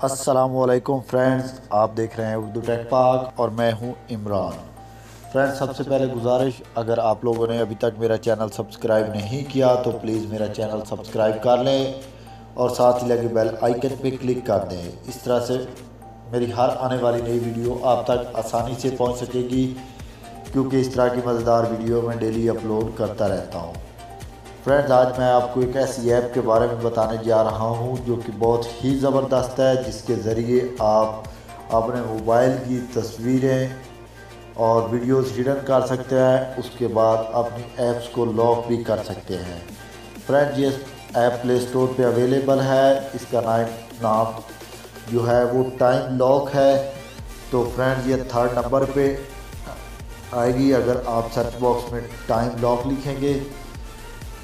अस्सलामुअलैकुम फ्रेंड्स, आप देख रहे हैं उर्दू टेक पाक और मैं हूं इमरान। फ्रेंड्स, सबसे पहले गुजारिश, अगर आप लोगों ने अभी तक मेरा चैनल सब्सक्राइब नहीं किया तो प्लीज़ मेरा चैनल सब्सक्राइब कर लें और साथ ही लगे बेल आइकन पे क्लिक कर दें। इस तरह से मेरी हर आने वाली नई वीडियो आप तक आसानी से पहुंच सकेगी, क्योंकि इस तरह की मज़ेदार वीडियो मैं डेली अपलोड करता रहता हूँ। फ्रेंड्स, आज मैं आपको एक ऐसी ऐप के बारे में बताने जा रहा हूं जो कि बहुत ही ज़बरदस्त है, जिसके ज़रिए आप अपने मोबाइल की तस्वीरें और वीडियोस हिडन कर सकते हैं। उसके बाद अपनी ऐप्स को लॉक भी कर सकते हैं। फ्रेंड्स, ये ऐप प्ले स्टोर पे अवेलेबल है। इसका नाम जो है वो टाइम लॉक है। तो फ्रेंड्स, ये 3rd नंबर पे आएगी अगर आप सर्च बॉक्स में टाइम लॉक लिखेंगे।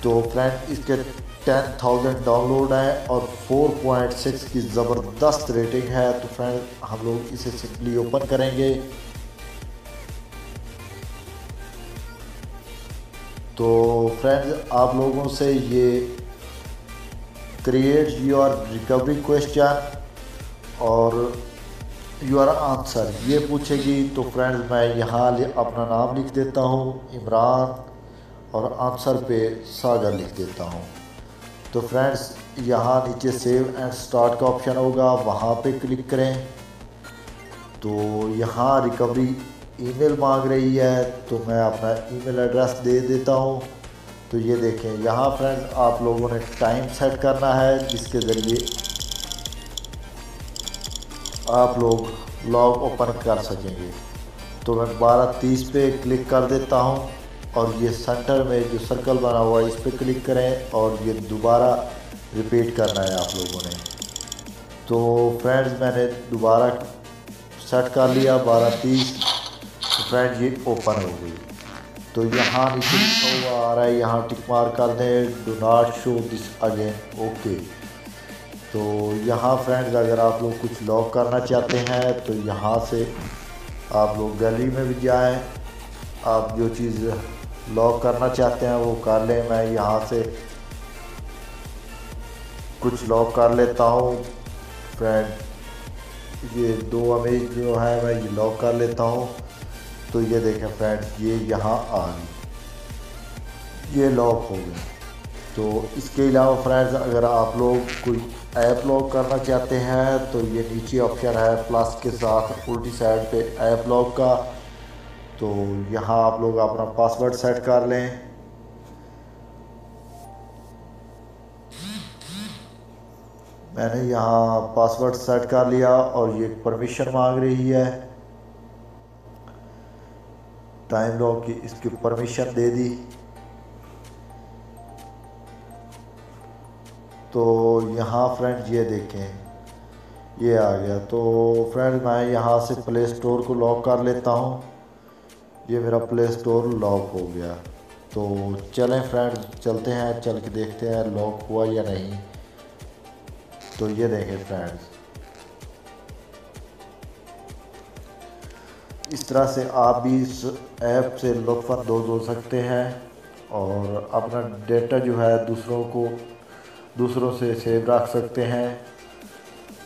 तो फ्रेंड, इसके 10,000 डाउनलोड है और 4.6 की ज़बरदस्त रेटिंग है। तो फ्रेंड, हम लोग इसे सिंपली ओपन करेंगे। तो फ्रेंड्स, आप लोगों से ये क्रिएट योर रिकवरी क्वेश्चन और योर आंसर ये पूछेगी। तो फ्रेंड्स, मैं यहाँ अपना नाम लिख देता हूँ इमरान और आंसर पे सागर लिख देता हूँ। तो फ्रेंड्स, यहाँ नीचे सेव एंड स्टार्ट का ऑप्शन होगा, वहाँ पे क्लिक करें। तो यहाँ रिकवरी ईमेल मांग रही है, तो मैं अपना ईमेल एड्रेस दे देता हूँ। तो ये देखें, यहाँ फ्रेंड्स आप लोगों ने टाइम सेट करना है, जिसके ज़रिए आप लोग लॉग ओपन कर सकेंगे। तो मैं 12:30 पे क्लिक कर देता हूँ और ये सेंटर में जो सर्कल बना हुआ है इस पर क्लिक करें और ये दोबारा रिपीट करना है आप लोगों ने। तो फ्रेंड्स, मैंने दोबारा सेट कर लिया 12:30। तो फ्रेंड्स, ये ओपन हो गई। तो यहाँ नीचे लिखा हुआ आ रहा है, यहाँ टिक मार्क कर दें, do not show this again, okay. तो यहाँ फ्रेंड्स, अगर आप लोग कुछ लॉक करना चाहते हैं तो यहाँ से आप लोग गैलरी में भी जाएं। आप जो चीज़ लॉक करना चाहते हैं वो कर लें। मैं यहाँ से कुछ लॉक कर लेता हूँ। फ्रेंड, ये 2 इमेज जो है मैं ये लॉक कर लेता हूँ। तो ये देखें फ्रेंड्स, ये यहाँ आ गई, ये लॉक हो गई। तो इसके अलावा फ्रेंड्स, अगर आप लोग कोई ऐप लॉक करना चाहते हैं तो ये नीचे ऑप्शन है प्लस के साथ उल्टी साइड पे ऐप लॉक का। तो यहाँ आप लोग अपना पासवर्ड सेट कर लें। मैंने यहाँ पासवर्ड सेट कर लिया और ये परमिशन मांग रही है टाइम लॉक की, इसकी परमिशन दे दी। तो यहाँ फ्रेंड्स ये देखें, ये आ गया। तो फ्रेंड्स, मैं यहाँ से प्ले स्टोर को लॉक कर लेता हूँ। ये मेरा प्ले स्टोर लॉक हो गया। तो चलें फ्रेंड्स, चलते हैं, चल के देखते हैं लॉक हुआ या नहीं। तो ये देखें फ्रेंड्स, इस तरह से आप भी इस ऐप से लुत्फ़अंदोज़ हो सकते हैं और अपना डेटा जो है दूसरों से सेव रख सकते हैं।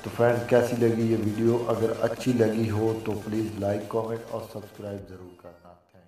तो फ्रेंड्स, कैसी लगी ये वीडियो? अगर अच्छी लगी हो तो प्लीज़ लाइक, कमेंट और सब्सक्राइब ज़रूर करना। Thank you.